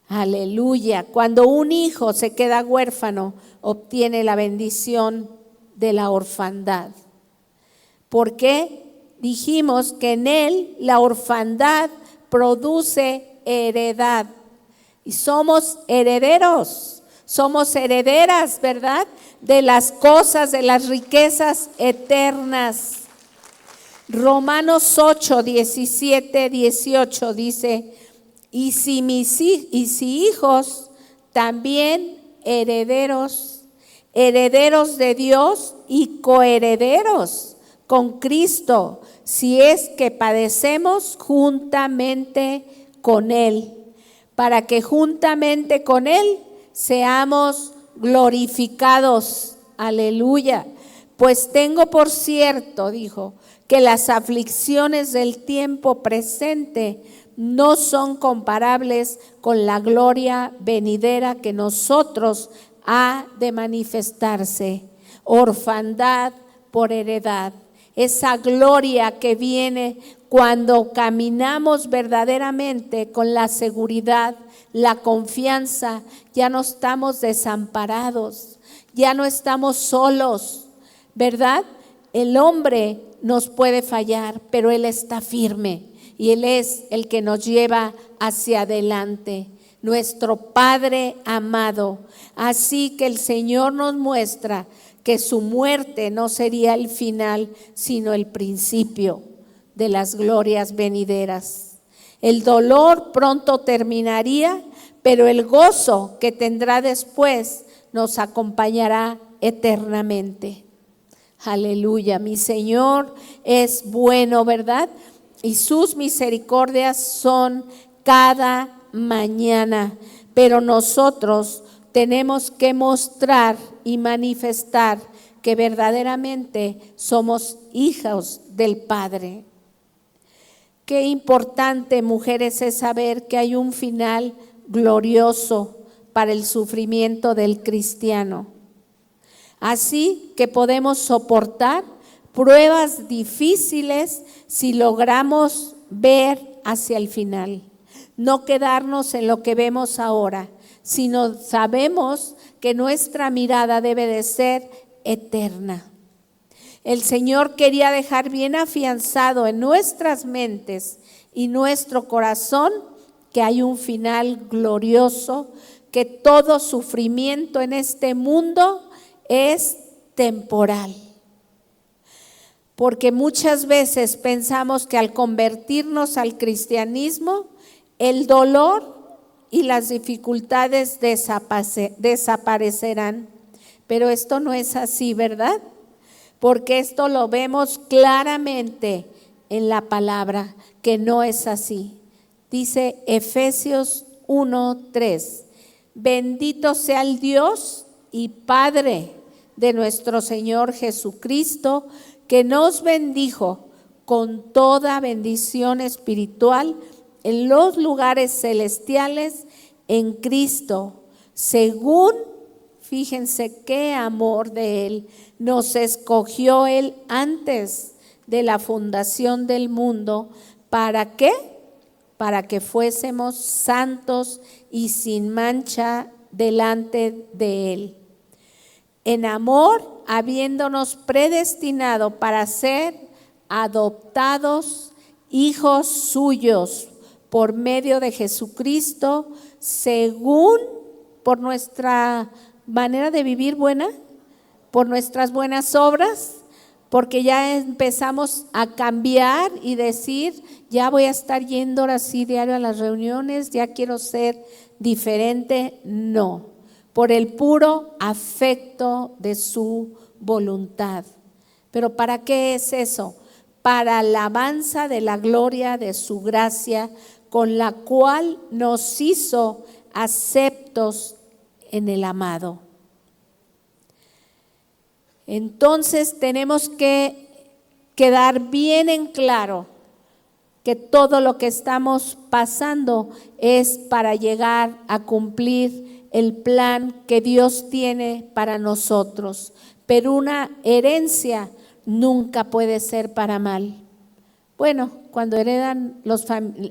Aleluya. Cuando un hijo se queda huérfano, obtiene la bendición de la orfandad. ¿Por qué? Dijimos que en él la orfandad produce heredad. Y somos herederos, somos herederas, ¿verdad?, de las cosas, de las riquezas eternas. Romanos 8, 17, 18 dice: y si hijos, también herederos, herederos de Dios y coherederos con Cristo, si es que padecemos juntamente con Él, para que juntamente con Él seamos glorificados. Aleluya. Pues tengo por cierto, dijo, que las aflicciones del tiempo presente no son comparables con la gloria venidera que nosotros ha de manifestarse. Orfandad por heredad. Esa gloria que viene cuando caminamos verdaderamente con la seguridad, la confianza, ya no estamos desamparados, ya no estamos solos, ¿verdad? El hombre nos puede fallar, pero Él está firme y Él es el que nos lleva hacia adelante, nuestro Padre amado. Así que el Señor nos muestra que su muerte no sería el final, sino el principio de las glorias venideras. El dolor pronto terminaría, pero el gozo que tendrá después nos acompañará eternamente. Aleluya, mi Señor es bueno, ¿verdad? Y sus misericordias son cada mañana, pero nosotros tenemos que mostrar y manifestar que verdaderamente somos hijos del Padre. Qué importante, mujeres, es saber que hay un final glorioso para el sufrimiento del cristiano. Así que podemos soportar pruebas difíciles si logramos ver hacia el final. No quedarnos en lo que vemos ahora, sino sabemos que nuestra mirada debe de ser eterna. El Señor quería dejar bien afianzado en nuestras mentes y nuestro corazón que hay un final glorioso, que todo sufrimiento en este mundo es temporal. Porque muchas veces pensamos que al convertirnos al cristianismo, el dolor y las dificultades desaparecerán. Pero esto no es así, ¿verdad? Porque esto lo vemos claramente en la palabra, que no es así. Dice Efesios 1:3: bendito sea el Dios y Padre de nuestro Señor Jesucristo, que nos bendijo con toda bendición espiritual en los lugares celestiales en Cristo, según, fíjense qué amor de Él, nos escogió Él antes de la fundación del mundo. ¿Para qué? Para que fuésemos santos y sin mancha delante de Él. En amor, habiéndonos predestinado para ser adoptados hijos suyos por medio de Jesucristo, según, por nuestra manera de vivir buena, por nuestras buenas obras, porque ya empezamos a cambiar y decir, ya voy a estar yendo ahora sí diario a las reuniones, ya quiero ser diferente. No, por el puro afecto de su voluntad. ¿Pero para qué es eso? Para alabanza de la gloria de su gracia, con la cual nos hizo aceptos en el amado. Entonces tenemos que quedar bien en claro que todo lo que estamos pasando es para llegar a cumplir el plan que Dios tiene para nosotros. Pero una herencia nunca puede ser para mal. Bueno, cuando heredan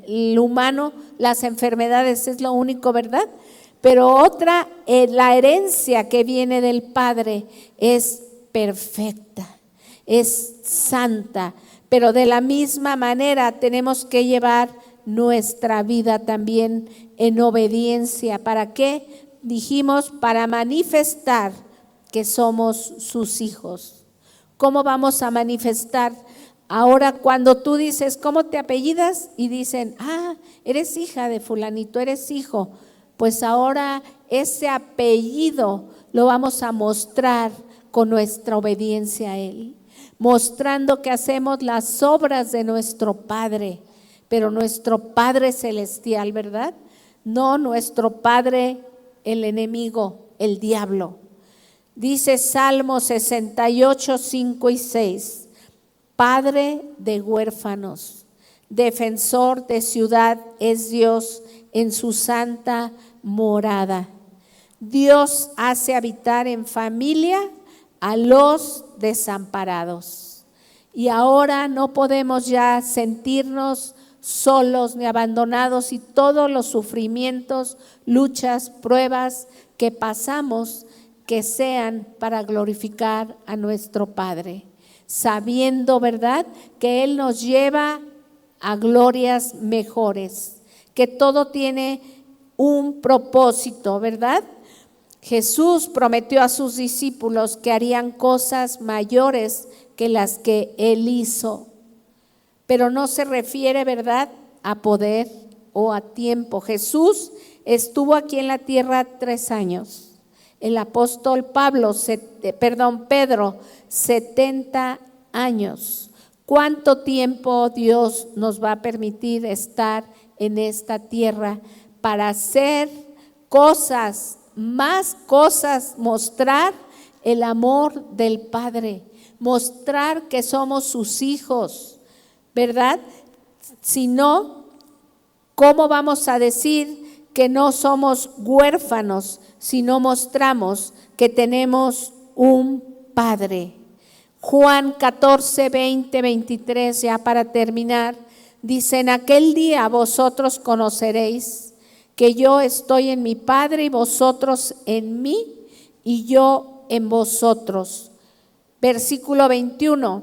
el humano, las enfermedades es lo único, ¿verdad? Pero otra, la herencia que viene del Padre es perfecta, es santa. Pero de la misma manera tenemos que llevar nuestra vida también en obediencia. ¿Para qué? Dijimos, para manifestar que somos sus hijos. ¿Cómo vamos a manifestar? Ahora cuando tú dices, ¿cómo te apellidas? Y dicen, eres hija de fulanito, eres hijo. Pues ahora ese apellido lo vamos a mostrar con nuestra obediencia a Él, mostrando que hacemos las obras de nuestro Padre, pero nuestro Padre celestial, ¿verdad? No nuestro Padre, el enemigo, el diablo. Dice Salmo 68, 5 y 6, Padre de huérfanos, defensor de ciudad es Dios en su santa morada. Dios hace habitar en familia a los desamparados. Y ahora no podemos ya sentirnos solos ni abandonados, y todos los sufrimientos, luchas, pruebas que pasamos, que sean para glorificar a nuestro Padre, sabiendo, ¿verdad?, que Él nos lleva a glorias mejores, que todo tiene un propósito, ¿verdad? Jesús prometió a sus discípulos que harían cosas mayores que las que Él hizo, pero no se refiere, ¿verdad?, a poder o a tiempo. Jesús estuvo aquí en la tierra 3 años. El apóstol Pedro, 70 años. ¿Cuánto tiempo Dios nos va a permitir estar en esta tierra para hacer cosas, más cosas, mostrar el amor del Padre, mostrar que somos sus hijos, ¿verdad? Si no, ¿cómo vamos a decir que no somos huérfanos si no mostramos que tenemos un Padre? Juan 14, 20, 23, ya para terminar, dice: en aquel día vosotros conoceréis que yo estoy en mi Padre y vosotros en mí y yo en vosotros. Versículo 21,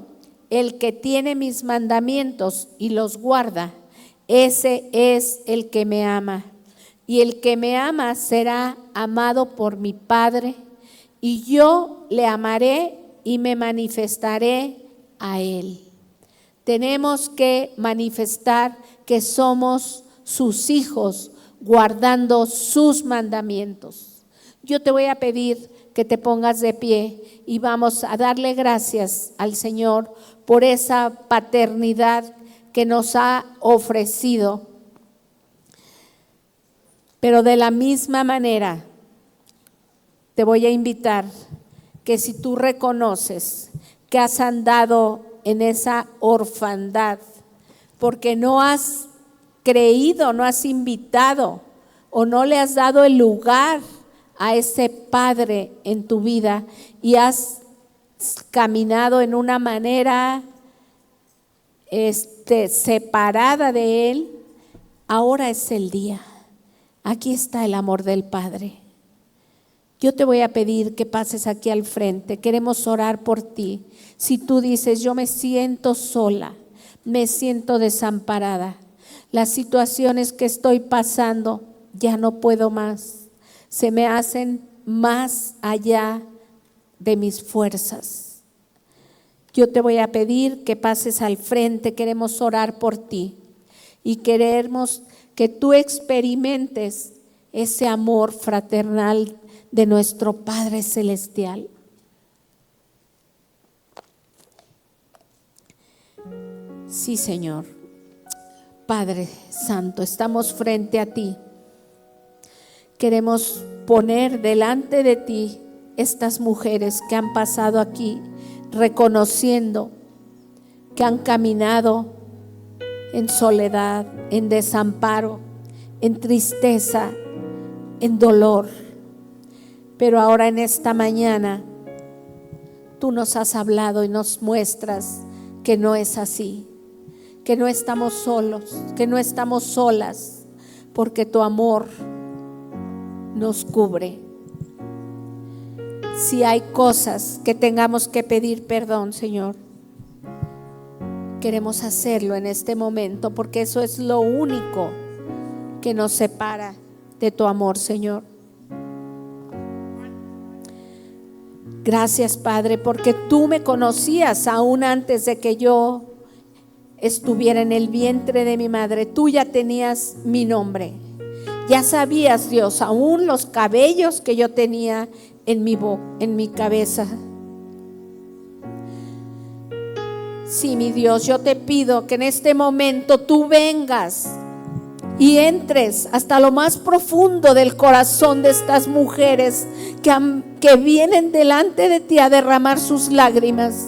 el que tiene mis mandamientos y los guarda, ese es el que me ama. Y el que me ama será amado por mi Padre, y yo le amaré y me manifestaré a Él. Tenemos que manifestar que somos sus hijos, guardando sus mandamientos. Yo te voy a pedir que te pongas de pie y vamos a darle gracias al Señor por esa paternidad que nos ha ofrecido. Pero de la misma manera te voy a invitar que si tú reconoces que has andado en esa orfandad porque no has creído, no has invitado o no le has dado el lugar a ese Padre en tu vida y has caminado en una manera separada de Él, ahora es el día. Aquí está el amor del Padre. Yo te voy a pedir que pases aquí al frente. Queremos orar por ti. Si tú dices, yo me siento sola, me siento desamparada, las situaciones que estoy pasando ya no puedo más, se me hacen más allá de mis fuerzas. Yo te voy a pedir que pases al frente. Queremos orar por ti y queremos que tú experimentes ese amor fraternal de nuestro Padre Celestial. Sí, Señor. Padre Santo, estamos frente a ti. Queremos poner delante de ti estas mujeres que han pasado aquí, reconociendo que han caminado en soledad, en desamparo, en tristeza, en dolor. Pero ahora en esta mañana tú nos has hablado y nos muestras que no es así, que no estamos solos, que no estamos solas, porque tu amor nos cubre. Si hay cosas que tengamos que pedir perdón, Señor, queremos hacerlo en este momento, porque eso es lo único que nos separa de tu amor, Señor. Gracias, Padre, porque tú me conocías aún antes de que yo estuviera en el vientre de mi madre. Tú ya tenías mi nombre. Ya sabías, Dios, aún los cabellos que yo tenía en mi cabeza. Sí, mi Dios, yo te pido que en este momento tú vengas y entres hasta lo más profundo del corazón de estas mujeres que vienen delante de ti a derramar sus lágrimas.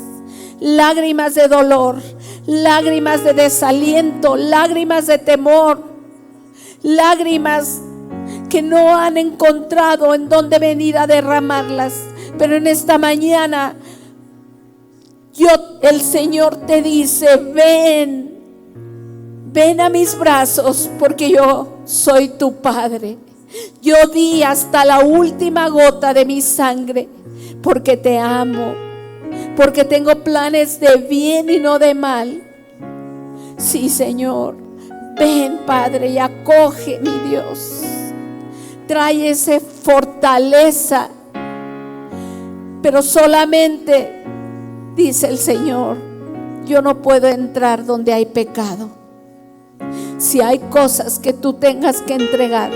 Lágrimas de dolor, lágrimas de desaliento, lágrimas de temor, lágrimas que no han encontrado en dónde venir a derramarlas. Pero en esta mañana el Señor te dice: ven a mis brazos, porque yo soy tu Padre. Yo di hasta la última gota de mi sangre, porque te amo, porque tengo planes de bien y no de mal. Sí, Señor, ven, Padre, y acoge, mi Dios. Trae esa fortaleza, pero solamente, dice el Señor, yo no puedo entrar donde hay pecado. Si hay cosas que tú tengas que entregar,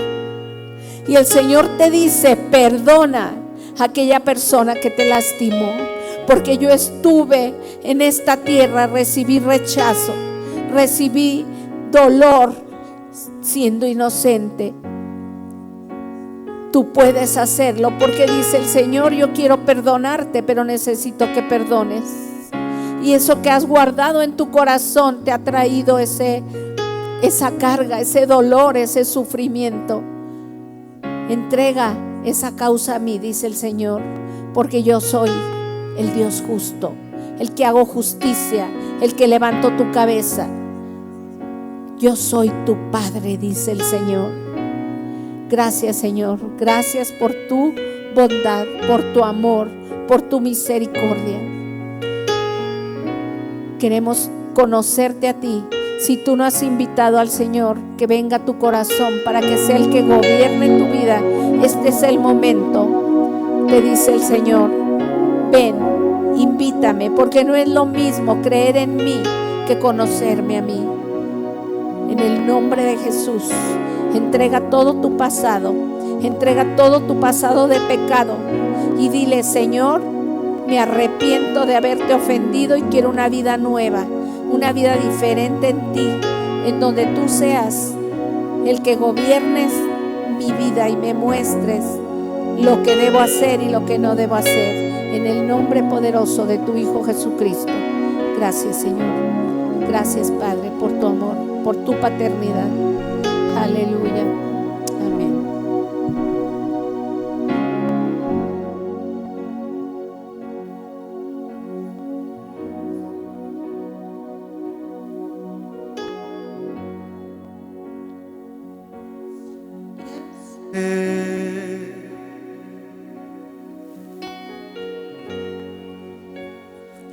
y el Señor te dice: perdona a aquella persona que te lastimó, porque yo estuve en esta tierra, recibí rechazo, recibí dolor siendo inocente. Tú puedes hacerlo, porque dice el Señor: yo quiero perdonarte, pero necesito que perdones. Y eso que has guardado en tu corazón te ha traído esa carga, ese dolor, ese sufrimiento. Entrega esa causa a mí, dice el Señor, porque yo soy el Dios justo, el que hago justicia, el que levanto tu cabeza. Yo soy tu Padre, dice el Señor. Gracias, Señor. Gracias por tu bondad, por tu amor, por tu misericordia. Queremos conocerte a ti. Si tú no has invitado al Señor que venga a tu corazón para que sea el que gobierne tu vida, este es el momento. Te dice el Señor: ven, invítame, porque no es lo mismo creer en mí que conocerme a mí. En el nombre de Jesús, entrega todo tu pasado, entrega todo tu pasado de pecado y dile: Señor, me arrepiento de haberte ofendido y quiero una vida nueva, una vida diferente en ti, en donde tú seas el que gobiernes mi vida y me muestres lo que debo hacer y lo que no debo hacer. En el nombre poderoso de tu Hijo Jesucristo. Gracias, Señor. Gracias, Padre, por tu amor, por tu paternidad. Aleluya. Amén.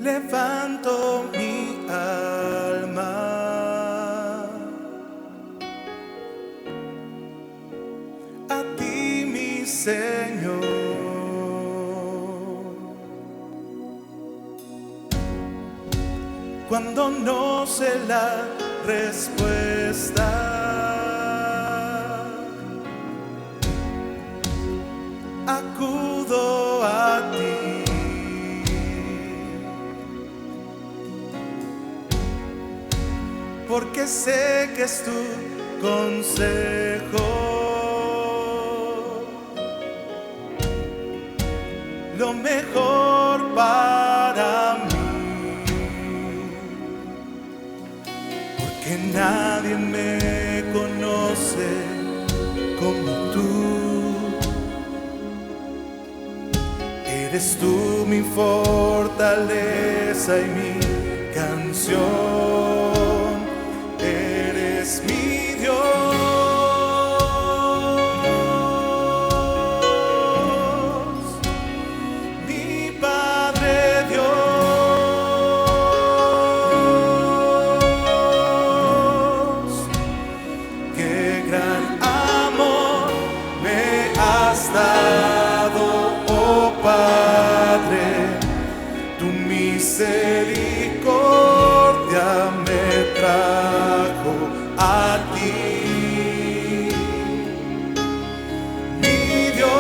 Levanto mi alma a ti, mi Señor. Cuando no sé la respuesta, acudo a ti. porque sé que es tu consejo lo mejor para mí, porque nadie me conoce como tú. Eres tú mi fortaleza y mi canción, eres mi Dios, mi Padre Dios. Qué gran amor me has dado, oh Padre, tu misericordia me trajo a ti, mi Dios,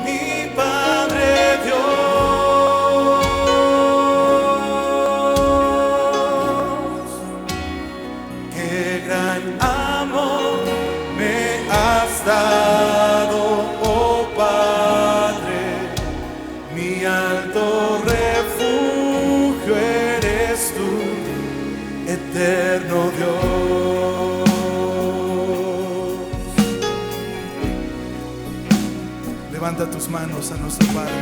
mi Padre Dios. Qué gran amor me has dado, oh Padre, mi alto refugio eres tú, eterno Dios. Levanta tus manos a nuestro Padre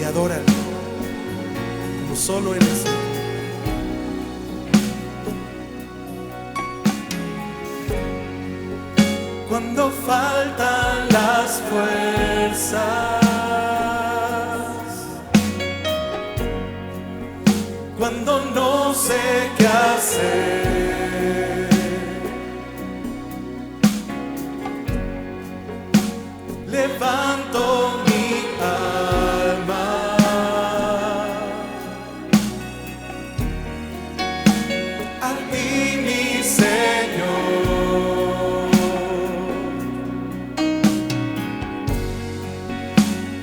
y adóralo como solo Él es. Cuando faltan las fuerzas, cuando no sé qué hacer, levanto mi alma a ti, mi Señor.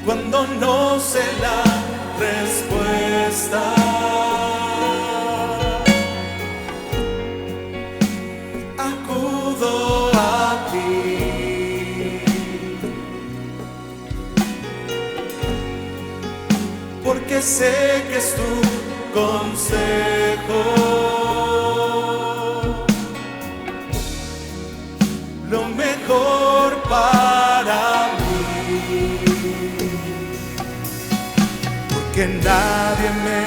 Cuando no sé la respuesta, acudo a ti, porque sé que es tu consejo lo mejor para mí, que nadie me